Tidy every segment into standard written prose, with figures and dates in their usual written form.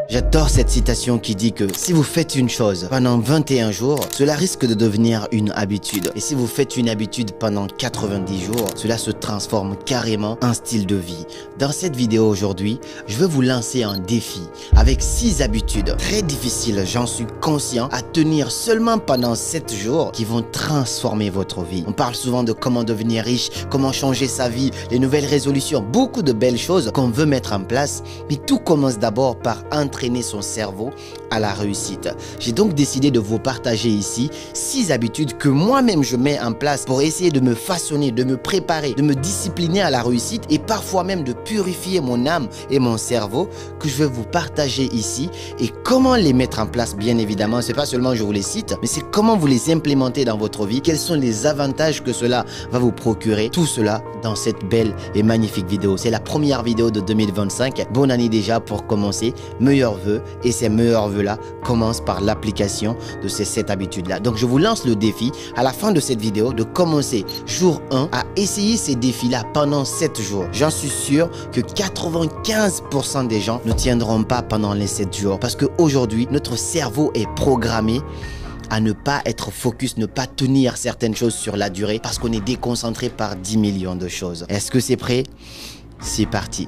J'adore cette citation qui dit que si vous faites une chose pendant 21 jours, cela risque de devenir une habitude. Et si vous faites une habitude pendant 90 jours, cela se transforme carrément en style de vie. Dans cette vidéo aujourd'hui, je veux vous lancer un défi avec 6 habitudes très difficiles, j'en suis conscient, à tenir seulement pendant 7 jours qui vont transformer votre vie. On parle souvent de comment devenir riche, comment changer sa vie, les nouvelles résolutions, beaucoup de belles choses qu'on veut mettre en place, mais tout commence d'abord par entraîner son cerveau à la réussite. J'ai donc décidé de vous partager ici 6 habitudes que moi-même je mets en place pour essayer de me façonner, de me préparer, de me discipliner à la réussite et parfois même de purifier mon âme et mon cerveau, que je vais vous partager ici. Et comment les mettre en place, bien évidemment, c'est pas seulement je vous les cite, mais c'est comment vous les implémenter dans votre vie, quels sont les avantages que cela va vous procurer, tout cela dans cette belle et magnifique vidéo. C'est la première vidéo de 2025. Bonne année déjà pour commencer, meilleurs vœux, et ces meilleurs vœux là commencent par l'application de ces 7 habitudes là. Donc je vous lance le défi à la fin de cette vidéo de commencer jour 1 à essayer ces défis là pendant 7 jours. J'en suis sûr que 95% des gens ne tiendront pas pendant les 7 jours parce qu'aujourd'hui notre cerveau est programmé à ne pas être focus, ne pas tenir certaines choses sur la durée parce qu'on est déconcentré par 10 millions de choses. Est-ce que c'est prêt? C'est parti.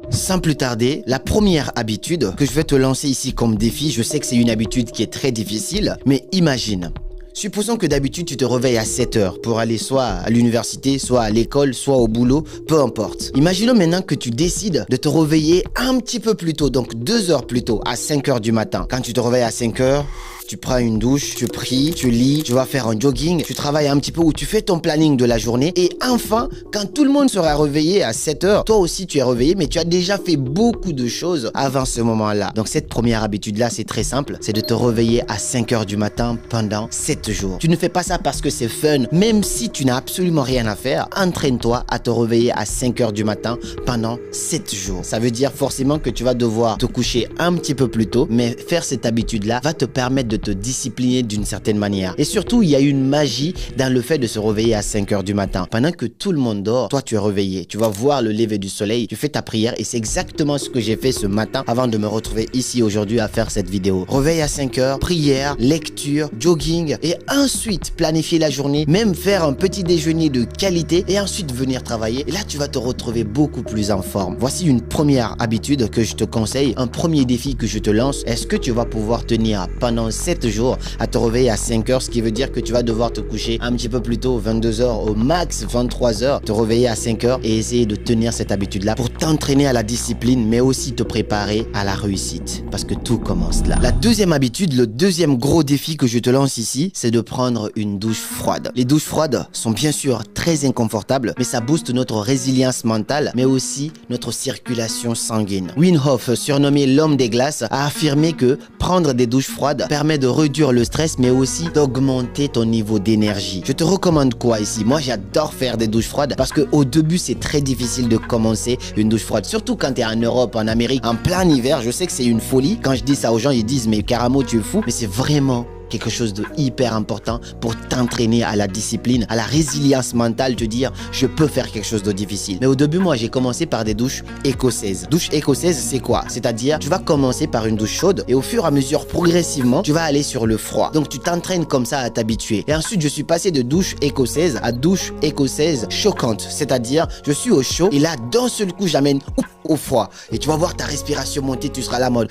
Sans plus tarder, la première habitude que je vais te lancer ici comme défi, je sais que c'est une habitude qui est très difficile, mais imagine. Supposons que d'habitude tu te réveilles à 7 heures pour aller soit à l'université, soit à l'école, soit au boulot, peu importe. Imaginons maintenant que tu décides de te réveiller un petit peu plus tôt, donc 2 heures plus tôt, à 5 heures du matin. Quand tu te réveilles à 5 heures, tu prends une douche, tu pries, tu lis, tu vas faire un jogging, tu travailles un petit peu ou tu fais ton planning de la journée. Et enfin, quand tout le monde sera réveillé à 7 heures, toi aussi tu es réveillé, mais tu as déjà fait beaucoup de choses avant ce moment-là. Donc cette première habitude-là, c'est très simple, c'est de te réveiller à 5 heures du matin pendant 7 jours. Tu ne fais pas ça parce que c'est fun, même si tu n'as absolument rien à faire, entraîne-toi à te réveiller à 5 heures du matin pendant 7 jours. Ça veut dire forcément que tu vas devoir te coucher un petit peu plus tôt, mais faire cette habitude-là va te permettre de te discipliner d'une certaine manière. Et surtout, il y a une magie dans le fait de se réveiller à 5 heures du matin. Pendant que tout le monde dort, toi tu es réveillé. Tu vas voir le lever du soleil, tu fais ta prière et c'est exactement ce que j'ai fait ce matin avant de me retrouver ici aujourd'hui à faire cette vidéo. Réveil à 5 heures, prière, lecture, jogging et ensuite planifier la journée, même faire un petit déjeuner de qualité et ensuite venir travailler. Et là, tu vas te retrouver beaucoup plus en forme. Voici une première habitude que je te conseille, un premier défi que je te lance. Est-ce que tu vas pouvoir tenir pendant 7 jours à te réveiller à 5 heures, ce qui veut dire que tu vas devoir te coucher un petit peu plus tôt, 22 heures au max, 23 heures, te réveiller à 5 heures et essayer de tenir cette habitude-là pour t'entraîner à la discipline, mais aussi te préparer à la réussite parce que tout commence là. La deuxième habitude, le deuxième gros défi que je te lance ici, c'est de prendre une douche froide. Les douches froides sont bien sûr très inconfortables, mais ça booste notre résilience mentale, mais aussi notre circulation sanguine. Wim Hof, surnommé l'homme des glaces, a affirmé que prendre des douches froides permet de réduire le stress, mais aussi d'augmenter ton niveau d'énergie. Je te recommande quoi ici? Moi, j'adore faire des douches froides parce qu'au début, c'est très difficile de commencer une douche froide, surtout quand tu es en Europe, en Amérique, en plein hiver. Je sais que c'est une folie. Quand je dis ça aux gens, ils disent mais Karamo, tu es fou, mais c'est vraiment quelque chose de hyper important pour t'entraîner à la discipline, à la résilience mentale, te dire je peux faire quelque chose de difficile. Mais au début, moi, j'ai commencé par des douches écossaises. Douche écossaise, c'est quoi? C'est-à-dire, tu vas commencer par une douche chaude et au fur et à mesure, progressivement, tu vas aller sur le froid. Donc, tu t'entraînes comme ça à t'habituer. Et ensuite, je suis passé de douche écossaise à douche écossaise choquante. C'est-à-dire, je suis au chaud et là, d'un seul coup, j'amène au froid. Et tu vas voir ta respiration monter, tu seras là en mode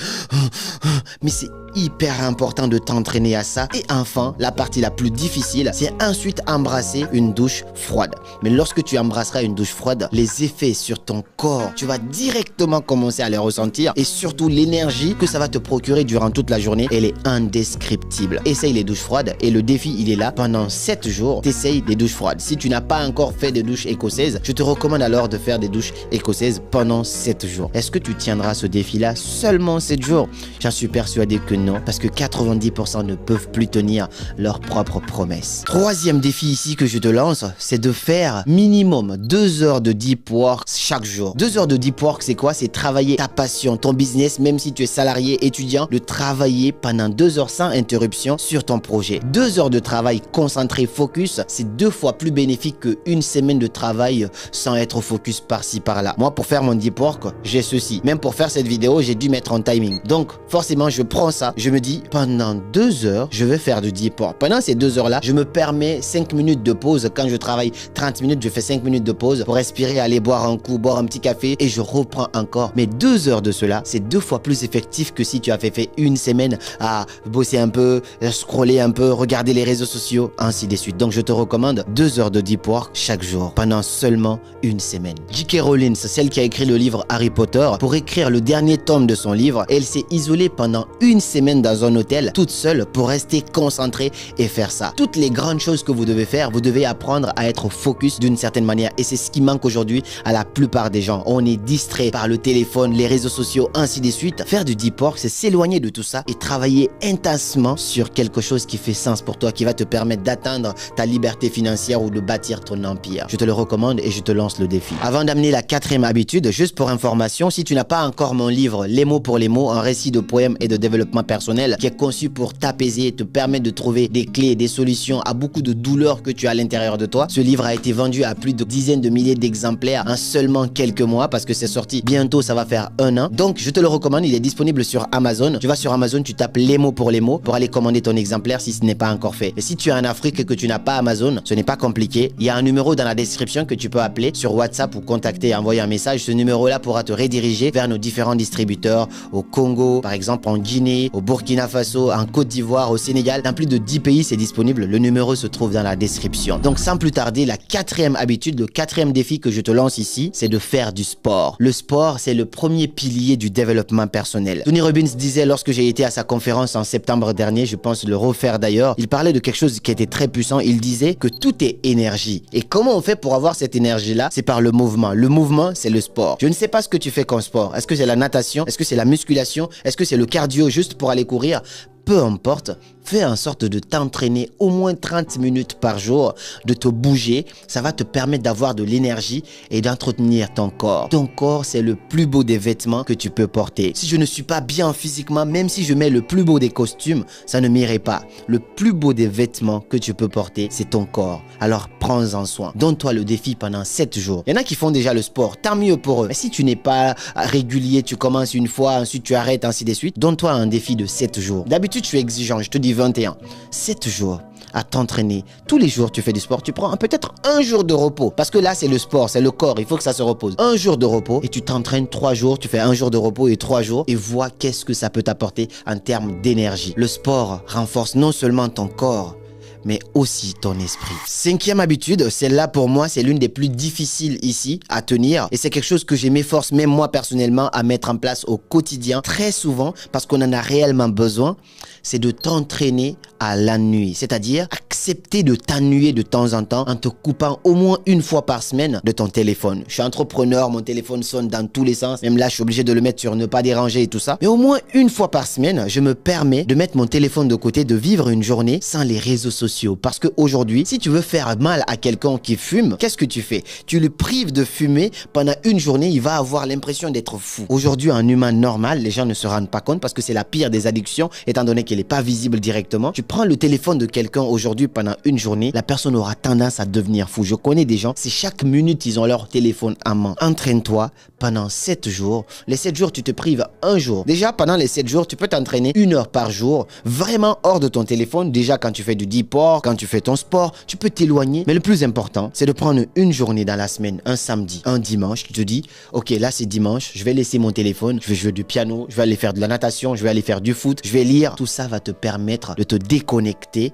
mais c'est hyper important de t'entraîner à ça. Et enfin, la partie la plus difficile, c'est ensuite embrasser une douche froide. Mais lorsque tu embrasseras une douche froide, les effets sur ton corps, tu vas directement commencer à les ressentir et surtout l'énergie que ça va te procurer durant toute la journée, elle est indescriptible. Essaye les douches froides et le défi, il est là. Pendant 7 jours, t'essayes des douches froides. Si tu n'as pas encore fait des douches écossaises, je te recommande alors de faire des douches écossaises pendant 7 jours. Est-ce que tu tiendras ce défi-là seulement 7 jours? J'en suis persuadé que non, parce que 90% ne peuvent plus tenir leurs propres promesses. Troisième défi ici que je te lance, c'est de faire minimum 2 heures de deep work chaque jour. 2 heures de deep work, c'est quoi? C'est travailler ta passion, ton business, même si tu es salarié, étudiant, de travailler pendant 2 heures sans interruption sur ton projet. 2 heures de travail concentré, focus, c'est 2 fois plus bénéfique qu'une semaine de travail sans être focus par-ci, par-là. Moi, pour faire mon deep work, work, j'ai ceci. Même pour faire cette vidéo, j'ai dû mettre en timing. Donc, forcément, je prends ça. Je me dis, pendant 2 heures, je vais faire du deep work. Pendant ces 2 heures-là, je me permets 5 minutes de pause. Quand je travaille 30 minutes, je fais 5 minutes de pause pour respirer, aller boire un coup, boire un petit café et je reprends encore. Mais 2 heures de cela, c'est 2 fois plus effectif que si tu as fait une semaine à bosser un peu, scroller un peu, regarder les réseaux sociaux, ainsi de suite. Donc, je te recommande 2 heures de deep work chaque jour pendant seulement une semaine. J.K. Rowling, celle qui a écrit le livre Harry Potter, pour écrire le dernier tome de son livre, elle s'est isolée pendant une semaine dans un hôtel, toute seule, pour rester concentrée et faire ça. Toutes les grandes choses que vous devez faire, vous devez apprendre à être focus d'une certaine manière. Et c'est ce qui manque aujourd'hui à la plupart des gens. On est distrait par le téléphone, les réseaux sociaux, ainsi de suite. Faire du deep work, c'est s'éloigner de tout ça et travailler intensement sur quelque chose qui fait sens pour toi, qui va te permettre d'atteindre ta liberté financière ou de bâtir ton empire. Je te le recommande et je te lance le défi. Avant d'amener la 4e habitude, juste pour information, si tu n'as pas encore mon livre Les mots pour les mots, un récit de poèmes et de développement personnel qui est conçu pour t'apaiser, te permettre de trouver des clés, des solutions à beaucoup de douleurs que tu as à l'intérieur de toi. Ce livre a été vendu à plus de dizaines de milliers d'exemplaires en seulement quelques mois parce que c'est sorti bientôt, ça va faire 1 an. Donc je te le recommande, il est disponible sur Amazon. Tu vas sur Amazon, tu tapes Les mots pour aller commander ton exemplaire si ce n'est pas encore fait. Et si tu es en Afrique et que tu n'as pas Amazon, ce n'est pas compliqué. Il y a un numéro dans la description que tu peux appeler sur WhatsApp ou contacter, envoyer un message. Ce numéro-là pourra te rediriger vers nos différents distributeurs au Congo, par exemple en Guinée, au Burkina Faso, en Côte d'Ivoire, au Sénégal. Dans plus de 10 pays, c'est disponible. Le numéro se trouve dans la description. Donc sans plus tarder, la 4e habitude, le 4e défi que je te lance ici, c'est de faire du sport. Le sport, c'est le premier pilier du développement personnel. Tony Robbins disait lorsque j'ai été à sa conférence en septembre dernier, je pense le refaire d'ailleurs, il parlait de quelque chose qui était très puissant. Il disait que tout est énergie. Et comment on fait pour avoir cette énergie-là? C'est par le mouvement. Le mouvement, c'est le sport. Je ne sais pas ce que tu fais comme sport. Est-ce que c'est la natation? Est-ce que c'est la musculation? Est-ce que c'est le cardio juste pour aller courir? Peu importe, fais en sorte de t'entraîner au moins 30 minutes par jour, de te bouger. Ça va te permettre d'avoir de l'énergie et d'entretenir ton corps. Ton corps, c'est le plus beau des vêtements que tu peux porter. Si je ne suis pas bien physiquement, même si je mets le plus beau des costumes, ça ne m'irait pas. Le plus beau des vêtements que tu peux porter, c'est ton corps. Alors prends-en soin. Donne-toi le défi pendant 7 jours. Il y en a qui font déjà le sport, tant mieux pour eux. Mais si tu n'es pas régulier, tu commences une fois, ensuite tu arrêtes, ainsi de suite, donne-toi un défi de 7 jours. D'habitude, je suis exigeant, je te dis 21. 7 jours à t'entraîner. Tous les jours, tu fais du sport, tu prends peut-être un jour de repos. Parce que là, c'est le sport, c'est le corps, il faut que ça se repose. Un jour de repos et tu t'entraînes 3 jours, tu fais un jour de repos et 3 jours et vois qu'est-ce que ça peut t'apporter en termes d'énergie. Le sport renforce non seulement ton corps, mais aussi ton esprit. 5e habitude, celle-là pour moi, c'est l'une des plus difficiles ici à tenir. Et c'est quelque chose que je m'efforce même moi personnellement à mettre en place au quotidien, très souvent, parce qu'on en a réellement besoin, c'est de t'entraîner à l'ennui. C'est-à-dire accepter de t'ennuyer de temps en temps en te coupant au moins une fois par semaine de ton téléphone. Je suis entrepreneur, mon téléphone sonne dans tous les sens. Même là, je suis obligé de le mettre sur ne pas déranger et tout ça. Mais au moins une fois par semaine, je me permets de mettre mon téléphone de côté, de vivre une journée sans les réseaux sociaux. Parce qu'aujourd'hui, si tu veux faire mal à quelqu'un qui fume, qu'est-ce que tu fais? Tu le prives de fumer pendant une journée, il va avoir l'impression d'être fou. Aujourd'hui, un humain normal, les gens ne se rendent pas compte parce que c'est la pire des addictions, étant donné qu'elle n'est pas visible directement. Tu prends le téléphone de quelqu'un aujourd'hui pendant une journée, la personne aura tendance à devenir fou. Je connais des gens, c'est chaque minute, ils ont leur téléphone en main. Entraîne-toi pendant 7 jours. Les 7 jours, tu te prives un jour. Déjà, pendant les 7 jours, tu peux t'entraîner 1 heure par jour, vraiment hors de ton téléphone. Déjà, quand tu fais du deep work, quand tu fais ton sport, tu peux t'éloigner. Mais le plus important, c'est de prendre une journée dans la semaine, un samedi, un dimanche. Tu te dis, ok, là c'est dimanche, je vais laisser mon téléphone, je vais jouer du piano, je vais aller faire de la natation, je vais aller faire du foot, je vais lire. Tout ça va te permettre de te déconnecter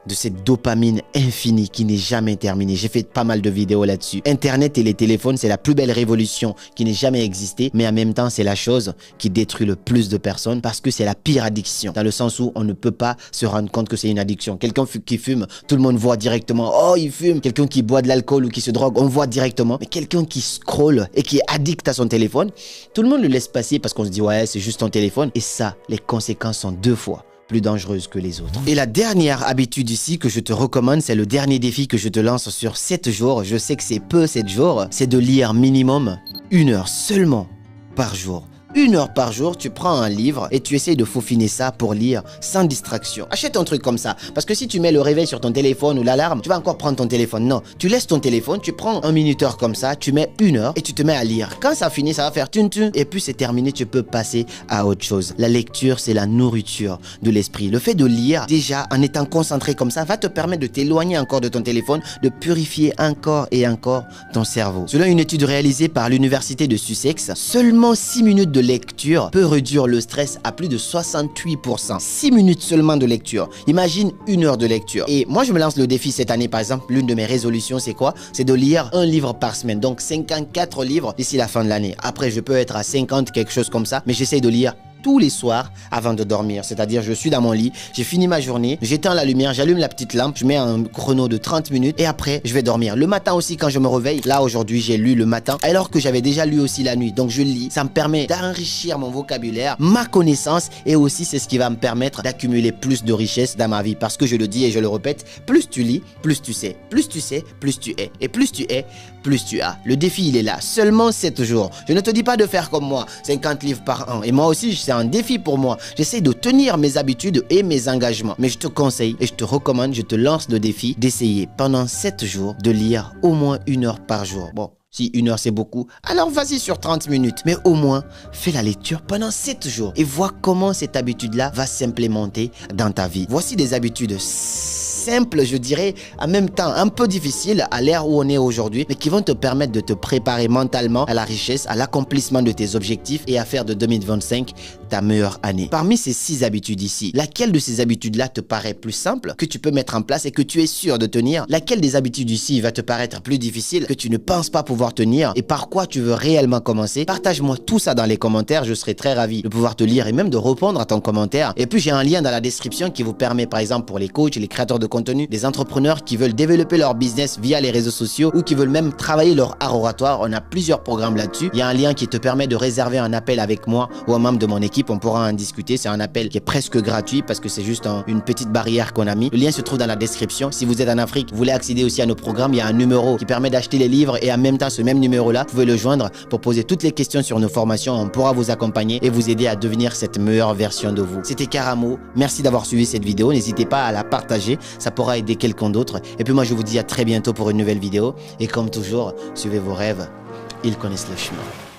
de cette dopamine infinie qui n'est jamais terminée. J'ai fait pas mal de vidéos là-dessus. Internet et les téléphones, c'est la plus belle révolution qui n'ait jamais existé, mais en même temps, c'est la chose qui détruit le plus de personnes parce que c'est la pire addiction, dans le sens où on ne peut pas se rendre compte que c'est une addiction. Quelqu'un qui fume, tout le monde voit directement, oh, il fume. Quelqu'un qui boit de l'alcool ou qui se drogue, on voit directement. Mais quelqu'un qui scrolle et qui est addict à son téléphone, tout le monde le laisse passer parce qu'on se dit, ouais, c'est juste ton téléphone. Et ça, les conséquences sont 2 fois plus dangereuse que les autres. Et la dernière habitude ici que je te recommande, c'est le dernier défi que je te lance sur 7 jours. Je sais que c'est peu 7 jours, c'est de lire minimum 1 heure seulement par jour. 1 heure par jour, tu prends un livre et tu essayes de faufiner ça pour lire sans distraction. Achète un truc comme ça. Parce que si tu mets le réveil sur ton téléphone ou l'alarme, tu vas encore prendre ton téléphone. Non, tu laisses ton téléphone, tu prends un minuteur comme ça, tu mets 1 heure et tu te mets à lire. Quand ça finit, ça va faire tun-tun et puis c'est terminé, tu peux passer à autre chose. La lecture, c'est la nourriture de l'esprit. Le fait de lire, déjà, en étant concentré comme ça, va te permettre de t'éloigner encore de ton téléphone, de purifier encore et encore ton cerveau. Selon une étude réalisée par l'université de Sussex, seulement 6 minutes de lecture peut réduire le stress à plus de 68%. 6 minutes seulement de lecture. Imagine 1 heure de lecture. Et moi, je me lance le défi cette année, par exemple, l'une de mes résolutions, c'est quoi? C'est de lire un livre par semaine. Donc 54 livres d'ici la fin de l'année. Après, je peux être à 50, quelque chose comme ça, mais j'essaye de lire tous les soirs avant de dormir. C'est-à-dire, je suis dans mon lit, j'ai fini ma journée, j'éteins la lumière, j'allume la petite lampe, je mets un chrono de 30 minutes et après, je vais dormir. Le matin aussi, quand je me réveille, là aujourd'hui, j'ai lu le matin, alors que j'avais déjà lu aussi la nuit. Donc, je lis. Ça me permet d'enrichir mon vocabulaire, ma connaissance et aussi, c'est ce qui va me permettre d'accumuler plus de richesses dans ma vie. Parce que je le dis et je le répète, plus tu lis, plus tu sais. Plus tu sais, plus tu es. Et plus tu es, plus tu as. Le défi, il est là. Seulement 7 jours. Je ne te dis pas de faire comme moi, 50 livres par an. Et moi aussi, c'est un défi pour moi. J'essaie de tenir mes habitudes et mes engagements. Mais je te conseille et je te recommande, je te lance le défi d'essayer pendant 7 jours de lire au moins 1 heure par jour. Bon, si 1 heure c'est beaucoup, alors vas-y sur 30 minutes. Mais au moins, fais la lecture pendant 7 jours et vois comment cette habitude-là va s'implémenter dans ta vie. Voici des habitudes simples, je dirais, en même temps un peu difficiles à l'ère où on est aujourd'hui, mais qui vont te permettre de te préparer mentalement à la richesse, à l'accomplissement de tes objectifs et à faire de 2025 ta meilleure année. Parmi ces 6 habitudes ici, laquelle de ces habitudes-là te paraît plus simple, que tu peux mettre en place et que tu es sûr de tenir? Laquelle des habitudes ici va te paraître plus difficile, que tu ne penses pas pouvoir tenir et par quoi tu veux réellement commencer? Partage-moi tout ça dans les commentaires, je serai très ravi de pouvoir te lire et même de répondre à ton commentaire. Et puis j'ai un lien dans la description qui vous permet par exemple pour les coachs, les créateurs de contenu, des entrepreneurs qui veulent développer leur business via les réseaux sociaux ou qui veulent même travailler leur art oratoire. On a plusieurs programmes là-dessus. Il y a un lien qui te permet de réserver un appel avec moi ou un membre de mon équipe. On pourra en discuter. C'est un appel qui est presque gratuit parce que c'est juste une petite barrière qu'on a mis. Le lien se trouve dans la description. Si vous êtes en Afrique, vous voulez accéder aussi à nos programmes, il y a un numéro qui permet d'acheter les livres et en même temps ce même numéro-là, vous pouvez le joindre pour poser toutes les questions sur nos formations. On pourra vous accompagner et vous aider à devenir cette meilleure version de vous. C'était Karamo. Merci d'avoir suivi cette vidéo. N'hésitez pas à la partager. Ça pourra aider quelqu'un d'autre. Et puis moi, je vous dis à très bientôt pour une nouvelle vidéo. Et comme toujours, suivez vos rêves. Ils connaissent le chemin.